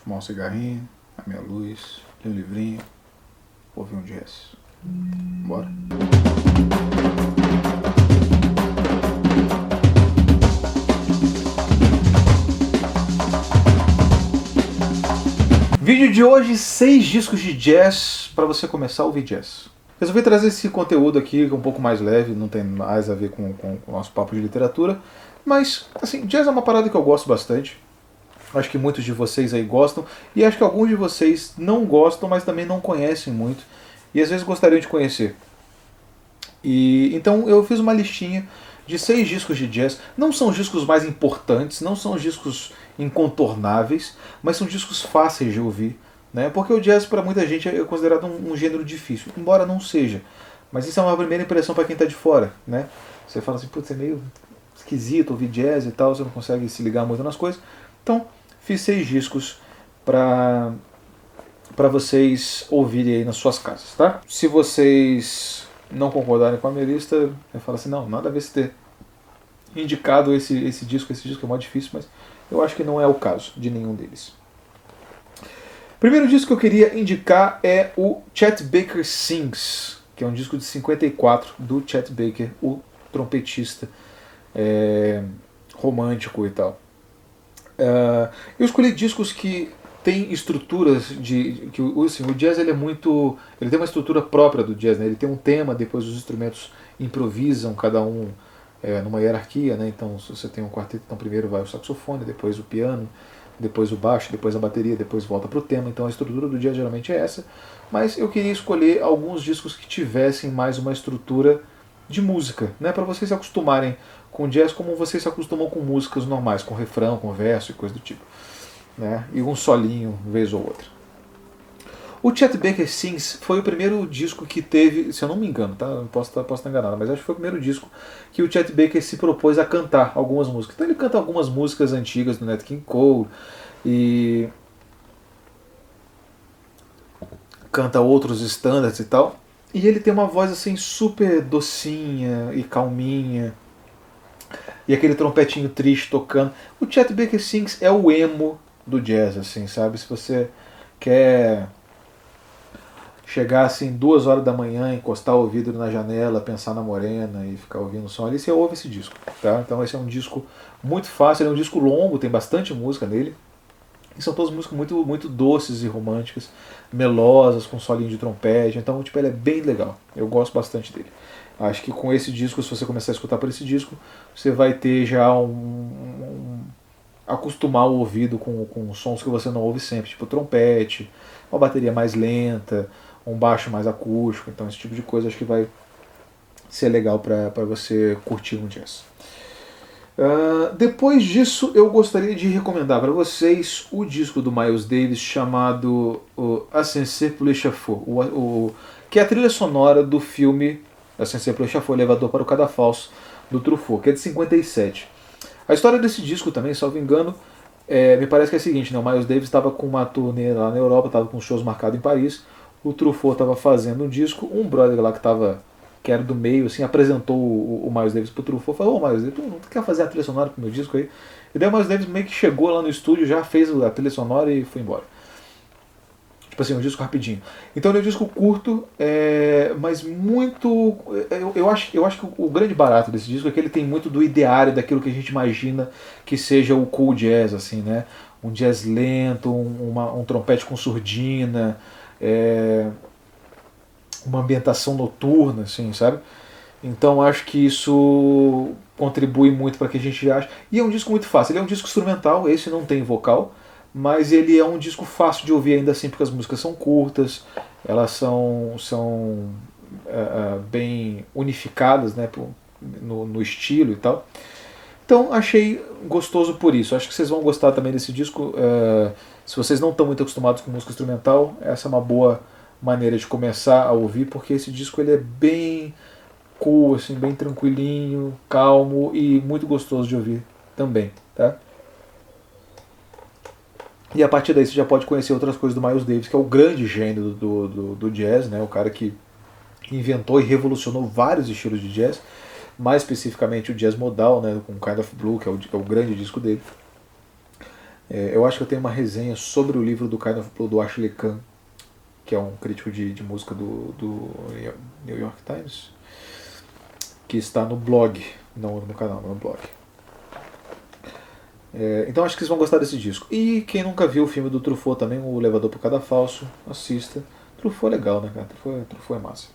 fumar um cigarrinho, a minha luz, ler um livrinho, ouvir um jazz. Bora? Vídeo de hoje, 6 discos de jazz para você começar a ouvir jazz. Resolvi trazer esse conteúdo aqui um pouco mais leve, não tem mais a ver com o nosso papo de literatura, mas assim, jazz é uma parada que eu gosto bastante. Acho que muitos de vocês aí gostam, e acho que alguns de vocês não gostam, mas também não conhecem muito, e às vezes gostariam de conhecer. E então eu fiz uma listinha de 6 discos de jazz. Não são os discos mais importantes, não são os discos incontornáveis, mas são discos fáceis de ouvir, né? Porque o jazz para muita gente é considerado um gênero difícil, embora não seja. Mas isso é uma primeira impressão para quem está de fora, né? Você fala assim, putz, é meio esquisito ouvir jazz e tal, você não consegue se ligar muito nas coisas. Então, fiz 6 discos para vocês ouvirem aí nas suas casas, tá? Se vocês não concordarem com a minha lista, eu falo assim, não, nada a ver se ter indicado esse disco é muito difícil, mas eu acho que não é o caso de nenhum deles. O primeiro disco que eu queria indicar é o Chet Baker Sings, que é um disco de 54 do Chet Baker, o trompetista romântico e tal. Eu escolhi discos que tem estruturas de que assim, o jazz ele tem uma estrutura própria do jazz, né? Ele tem um tema, depois os instrumentos improvisam cada um numa hierarquia, né? Então se você tem um quarteto, então primeiro vai o saxofone, depois o piano, depois o baixo, depois a bateria, depois volta para o tema. Então a estrutura do jazz geralmente é essa, mas eu queria escolher alguns discos que tivessem mais uma estrutura de música, né? Para vocês se acostumarem com jazz como vocês se acostumam com músicas normais, com refrão, com verso e coisa do tipo, né? E um solinho, vez ou outra. O Chet Baker Sings foi o primeiro disco que teve, se eu não me engano, tá? Posso estar enganado, mas acho que foi o primeiro disco que o Chet Baker se propôs a cantar algumas músicas. Então ele canta algumas músicas antigas do Nat King Cole e canta outros standards e tal. E ele tem uma voz assim super docinha e calminha. E aquele trompetinho triste tocando. O Chet Baker Sings é o emo do jazz, assim, sabe? Se você quer chegar assim 2 horas da manhã, encostar o vidro na janela, pensar na morena e ficar ouvindo o som ali, você ouve esse disco, tá? Então esse é um disco muito fácil, ele é um disco longo, tem bastante música nele. E são todas músicas muito, muito doces e românticas, melosas, com solinho de trompete. Então, tipo, ele é bem legal. Eu gosto bastante dele. Acho que com esse disco, se você começar a escutar por esse disco, você vai ter já acostumar o ouvido com sons que você não ouve sempre, tipo trompete, uma bateria mais lenta, um baixo mais acústico. Então esse tipo de coisa acho que vai ser legal para você curtir um jazz. Depois disso, eu gostaria de recomendar para vocês o disco do Miles Davis chamado Ascenseur pour l'échafaud, que é a trilha sonora do filme Ascenseur pour l'échafaud, Elevador para o Cadafalso, do Truffaut, que é de 57. A história desse disco também, salvo engano, me parece que é a seguinte, né? O Miles Davis estava com uma turnê lá na Europa, estava com shows marcados em Paris, o Truffaut estava fazendo um disco, um brother lá que era do meio, assim, apresentou o Miles Davis pro Truffaut, falou, Miles Davis, tu quer fazer a trilha sonora pro meu disco aí? E daí o Miles Davis meio que chegou lá no estúdio, já fez a trilha sonora e foi embora. Tipo assim, um disco rapidinho. Então ele é um disco curto, mas muito... Eu acho que o grande barato desse disco é que ele tem muito do ideário, daquilo que a gente imagina que seja o cool jazz, assim, né? Um jazz lento, um trompete com surdina, uma ambientação noturna, assim, sabe? Então acho que isso contribui muito para que a gente ache. E é um disco muito fácil. Ele é um disco instrumental, esse não tem vocal, mas ele é um disco fácil de ouvir ainda assim, porque as músicas são curtas, elas são bem unificadas, né, no estilo e tal. Então achei gostoso por isso. Acho que vocês vão gostar também desse disco. Se vocês não estão muito acostumados com música instrumental, essa é uma boa maneira de começar a ouvir, porque esse disco ele é bem cool, assim, bem tranquilinho, calmo e muito gostoso de ouvir também, tá? E a partir daí você já pode conhecer outras coisas do Miles Davis, que é o grande gênio do jazz, né? O cara que inventou e revolucionou vários estilos de jazz, mais especificamente o jazz modal, né? Com Kind of Blue, que é o grande disco dele. Eu acho que eu tenho uma resenha sobre o livro do Kind of Blue do Ashley Kahn, que é um crítico de música do New York Times, que está no blog, não no canal, no blog. Então acho que vocês vão gostar desse disco. E quem nunca viu o filme do Truffaut também, O Elevador pro Cadafalso, assista. Truffaut é legal, né, cara? Truffaut é massa.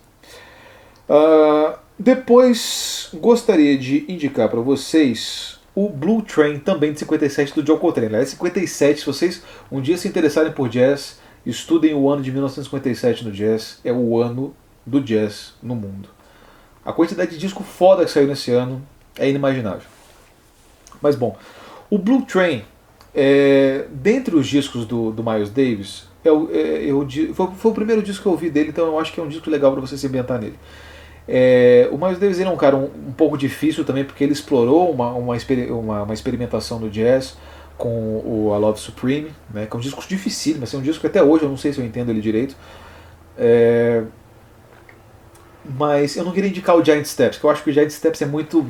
Depois gostaria de indicar para vocês o Blue Train, também de 57, do John Coltrane. É 57, se vocês um dia se interessarem por jazz, estudem o ano de 1957 no jazz. É o ano do jazz no mundo. A quantidade de disco foda que saiu nesse ano é inimaginável. Mas bom, o Blue Train, dentre os discos do Miles Davis, foi o primeiro disco que eu ouvi dele, então eu acho que é um disco legal para você se ambientar nele. O Miles Davis ele é um cara um pouco difícil também, porque ele explorou uma experimentação do jazz com o I Love Supreme, né, que é um disco difícil, mas é um disco que até hoje eu não sei se eu entendo ele direito. Mas eu não queria indicar o Giant Steps, porque eu acho que o Giant Steps é muito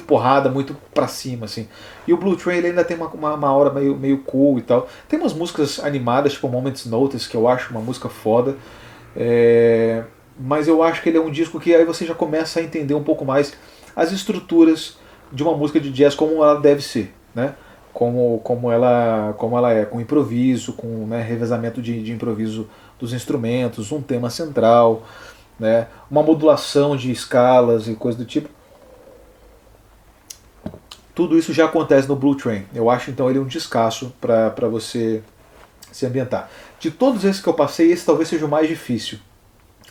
porrada, muito pra cima, assim. E o Blue Train ele ainda tem uma hora meio cool e tal. Tem umas músicas animadas, tipo Moment's Notice, que eu acho uma música foda. Mas eu acho que ele é um disco que aí você já começa a entender um pouco mais as estruturas de uma música de jazz como ela deve ser, né? Como ela é, com improviso, com, né, revezamento de improviso dos instrumentos, um tema central, né, uma modulação de escalas e coisa do tipo. Tudo isso já acontece no Blue Train. Eu acho então ele um descasso para você se ambientar. De todos esses que eu passei, esse talvez seja o mais difícil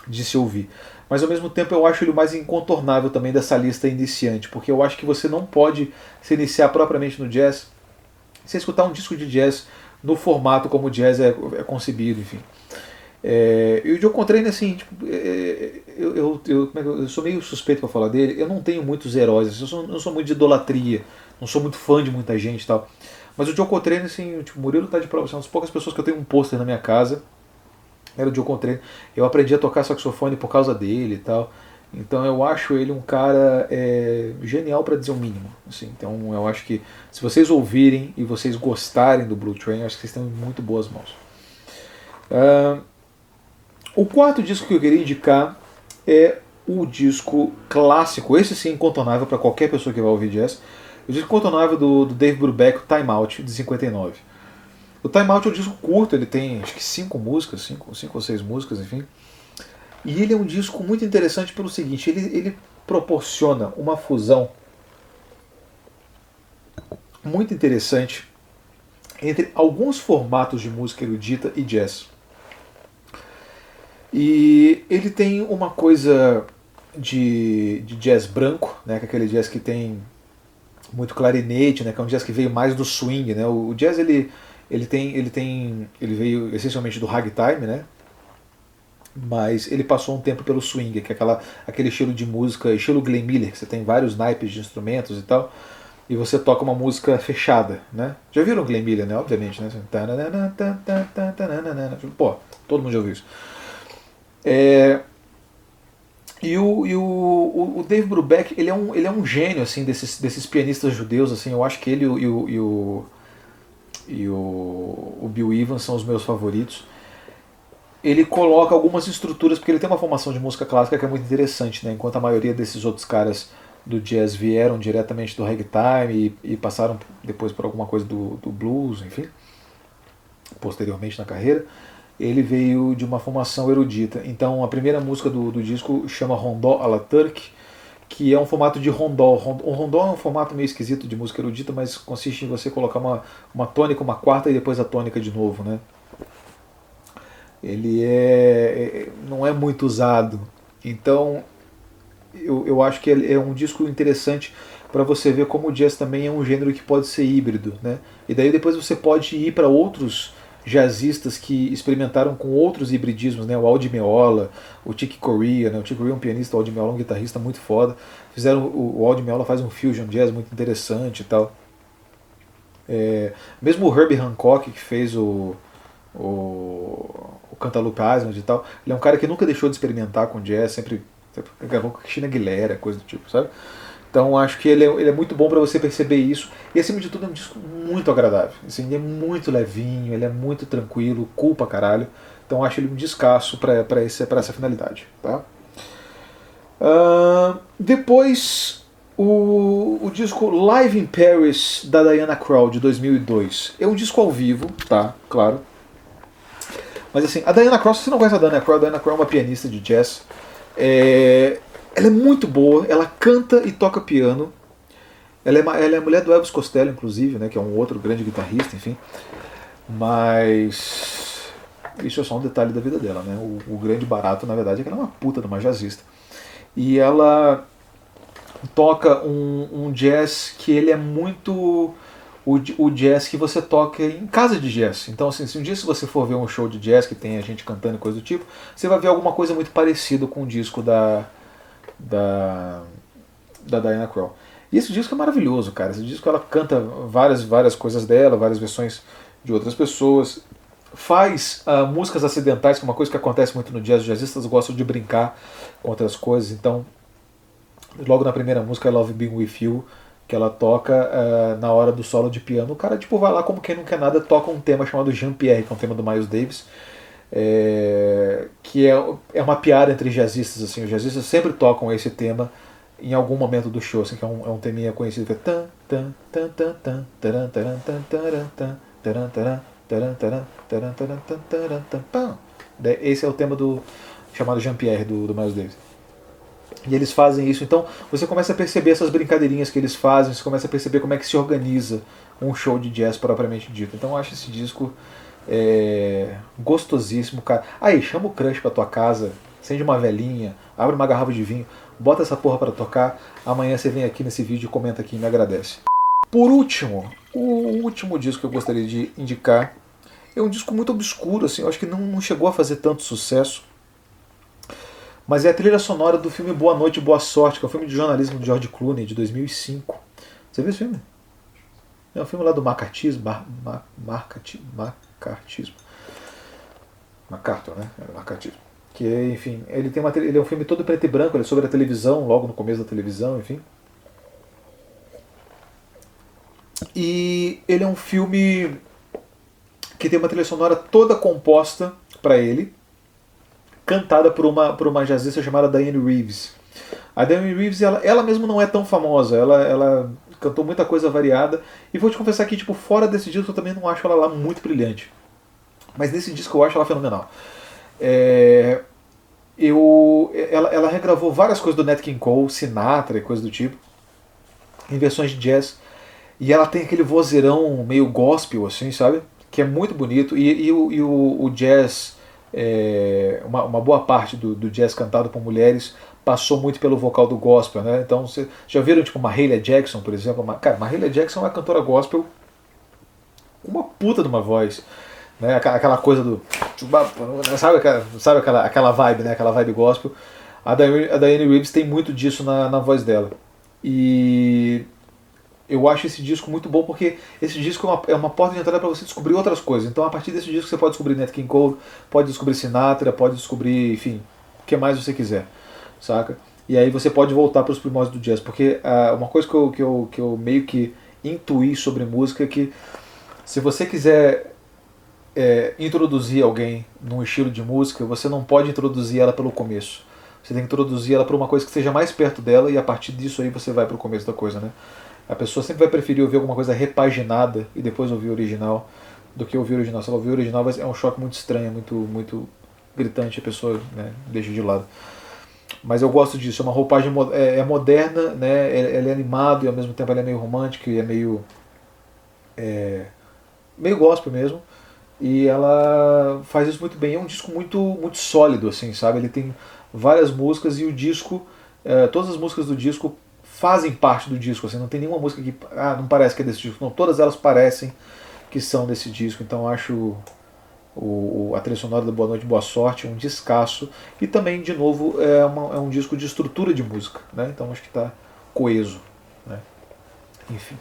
de se ouvir. Mas ao mesmo tempo eu acho ele o mais incontornável também dessa lista iniciante, porque eu acho que você não pode se iniciar propriamente no jazz sem escutar um disco de jazz no formato como o jazz é concebido, enfim. E o John Coltrane, assim, tipo, eu sou meio suspeito para falar dele. Eu não tenho muitos heróis, assim, eu não sou muito de idolatria, não sou muito fã de muita gente e tal. Mas o John Coltrane, assim, tipo, o Murilo tá de prova, são as poucas pessoas que eu tenho um pôster na minha casa. Era o John Coltrane. Eu aprendi a tocar saxofone por causa dele e tal. Então eu acho ele um cara genial, para dizer o mínimo. Assim. Então eu acho que se vocês ouvirem e vocês gostarem do Blue Train, eu acho que vocês estão em muito boas mãos. O quarto disco que eu queria indicar é o disco clássico, esse sim incontornável para qualquer pessoa que vai ouvir jazz, o disco incontornável do Dave Brubeck, o Time Out, de 59. O Time Out é um disco curto, ele tem acho que 5 músicas, 5 ou 6 músicas, enfim. E ele é um disco muito interessante pelo seguinte, ele proporciona uma fusão muito interessante entre alguns formatos de música erudita e jazz. E ele tem uma coisa de jazz branco, né, que é aquele jazz que tem muito clarinete, né, que é um jazz que veio mais do swing, né. O jazz ele veio essencialmente do ragtime, né, mas ele passou um tempo pelo swing, que é aquele estilo de música, estilo Glenn Miller, que você tem vários naipes de instrumentos e tal, e você toca uma música fechada, né. Já viram o Glenn Miller, né, obviamente, né. Pô, todo mundo já ouviu isso. O Dave Brubeck ele é um gênio assim desses pianistas judeus, assim. Eu acho que ele o Bill Evans são os meus favoritos. Ele coloca algumas estruturas, porque ele tem uma formação de música clássica que é muito interessante, né? Enquanto a maioria desses outros caras do jazz vieram diretamente do ragtime e passaram depois por alguma coisa do blues, enfim, posteriormente na carreira. Ele veio de uma formação erudita. Então a primeira música do disco chama Rondó à la Turque, que é um formato de rondó. O rondó é um formato meio esquisito de música erudita, mas consiste em você colocar uma tônica, uma quarta e depois a tônica de novo, né? Ele não é muito usado. Então eu acho que é um disco interessante para você ver como o jazz também é um gênero que pode ser híbrido, né? E daí depois você pode ir para outros jazzistas que experimentaram com outros hibridismos, né? O Aldi Meola, o Chick Corea, né? O Chick Corea é um pianista, o Aldi Meola é um guitarrista muito foda. O Aldi Meola faz um fusion jazz muito interessante e tal. Mesmo o Herbie Hancock, que fez o Cantaloupe Island e tal, ele é um cara que nunca deixou de experimentar com jazz, sempre gravou com Christina Aguilera, coisa do tipo, sabe? Então acho que ele é muito bom para você perceber isso. E acima de tudo é um disco muito agradável. Assim, ele é muito levinho, ele é muito tranquilo, cool pra caralho. Então acho ele um descasso para essa finalidade. Tá? Depois o disco Live in Paris da Diana Krall de 2002. É um disco ao vivo, tá? Claro. Mas assim, a Diana Krall, se você não conhece a Diana Krall é uma pianista de jazz. Ela é muito boa, ela canta e toca piano. Ela é a mulher do Elvis Costello, inclusive, né, que é um outro grande guitarrista, enfim. Mas isso é só um detalhe da vida dela, né? O grande barato, na verdade, é que ela é uma puta de uma jazzista. E ela toca um jazz que ele é muito o jazz que você toca em casa de jazz. Então, assim, se um dia se você for ver um show de jazz que tem a gente cantando e coisa do tipo, você vai ver alguma coisa muito parecida com o disco da Diana Krall. E esse disco é maravilhoso, cara. Esse disco ela canta várias coisas dela, várias versões de outras pessoas. Faz músicas acidentais, que é uma coisa que acontece muito no jazz. Os jazzistas gostam de brincar com outras coisas. Então, logo na primeira música, I Love Being With You, que ela toca na hora do solo de piano, o cara tipo vai lá como quem não quer nada, toca um tema chamado Jean-Pierre, que é um tema do Miles Davis, que é uma piada entre jazzistas. Assim, os jazzistas sempre tocam esse tema em algum momento do show, assim, que é um teminha conhecido, que é esse é o tema chamado Jean-Pierre do Miles Davis. E eles fazem isso, então você começa a perceber essas brincadeirinhas que eles fazem, você começa a perceber como é que se organiza um show de jazz propriamente dito. Então eu acho esse disco gostosíssimo, cara. Aí, chama o crush pra tua casa, acende uma velinha, abre uma garrafa de vinho, bota essa porra pra tocar, amanhã você vem aqui nesse vídeo e comenta aqui e me agradece. Por último, o último disco que eu gostaria de indicar é um disco muito obscuro, assim, eu acho que não chegou a fazer tanto sucesso, mas é a trilha sonora do filme Boa Noite, Boa Sorte, que é um filme de jornalismo de George Clooney, de 2005. Você viu esse filme? É um filme lá do macartismo. Macartismo. MacArthur, né? Macartismo. Que, enfim, ele é um filme todo preto e branco, ele é sobre a televisão, logo no começo da televisão, enfim. E ele é um filme que tem uma trilha sonora toda composta para ele, cantada por uma jazzista chamada Dianne Reeves. A Dianne Reeves, ela mesma não é tão famosa, ela cantou muita coisa variada, e vou te confessar que, tipo, fora desse disco eu também não acho ela lá muito brilhante. Mas nesse disco eu acho ela fenomenal. Ela regravou várias coisas do Nat King Cole, Sinatra e coisa do tipo, em versões de jazz, e ela tem aquele vozeirão meio gospel, assim, sabe? Que é muito bonito, e o jazz, uma boa parte do jazz cantado por mulheres passou muito pelo vocal do gospel, né? Então, vocês já viram tipo Mahalia Jackson, por exemplo? Cara, Mahalia Jackson é uma cantora gospel com uma puta de uma voz, né? Aquela coisa do... Sabe aquela vibe, né? Aquela vibe gospel. A Dianne Reeves tem muito disso na voz dela. E eu acho esse disco muito bom porque esse disco é uma porta de entrada para você descobrir outras coisas. Então, a partir desse disco, você pode descobrir Nat King Cole, pode descobrir Sinatra, pode descobrir, enfim, o que mais você quiser, saca? E aí você pode voltar para os primórdios do jazz, porque uma coisa que eu meio que intuí sobre música é que se você quiser introduzir alguém num estilo de música, você não pode introduzir ela pelo começo. Você tem que introduzir ela para uma coisa que esteja mais perto dela, e a partir disso aí você vai para o começo da coisa, né? A pessoa sempre vai preferir ouvir alguma coisa repaginada e depois ouvir o original do que ouvir o original. Se ela ouvir o original é um choque muito estranho, muito gritante, a pessoa, né, deixa de lado. Mas eu gosto disso, é uma roupagem moderna, né? Ela é animado e ao mesmo tempo ela é meio romântica e é meio gospel mesmo. E ela faz isso muito bem. É um disco muito sólido, assim, sabe? Ele tem várias músicas e o disco, todas as músicas do disco fazem parte do disco, assim, não tem nenhuma música que não parece que é desse disco, não, todas elas parecem que são desse disco. Então eu acho a trilha sonora da Boa Noite, Boa Sorte um descasso, e também, de novo, é um disco de estrutura de música, né? Então acho que está coeso, né? Enfim,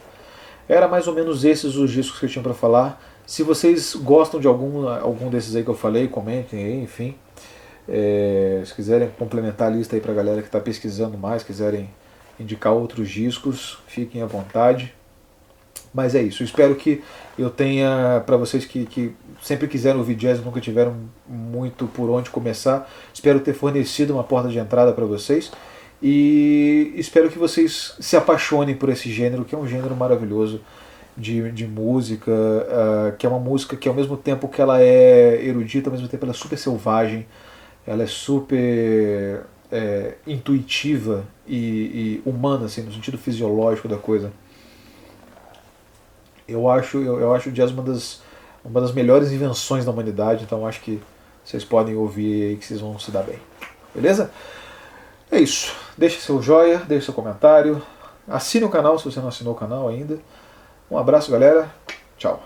era mais ou menos esses os discos que eu tinha para falar. Se vocês gostam de algum desses aí que eu falei, comentem aí, enfim. Se quiserem complementar a lista aí pra galera que está pesquisando mais, quiserem indicar outros discos, fiquem à vontade. Mas é isso, eu espero que eu tenha, para vocês que sempre quiseram ouvir jazz e nunca tiveram muito por onde começar, espero ter fornecido uma porta de entrada para vocês e espero que vocês se apaixonem por esse gênero, que é um gênero maravilhoso de música, que é uma música que ao mesmo tempo que ela é erudita, ao mesmo tempo ela é super selvagem, ela é super intuitiva e humana, assim, no sentido fisiológico da coisa. Eu acho o jazz uma das melhores invenções da humanidade, então acho que vocês podem ouvir aí que vocês vão se dar bem. Beleza? É isso. Deixe seu joia, deixe seu comentário, assine o canal se você não assinou o canal ainda. Um abraço, galera. Tchau.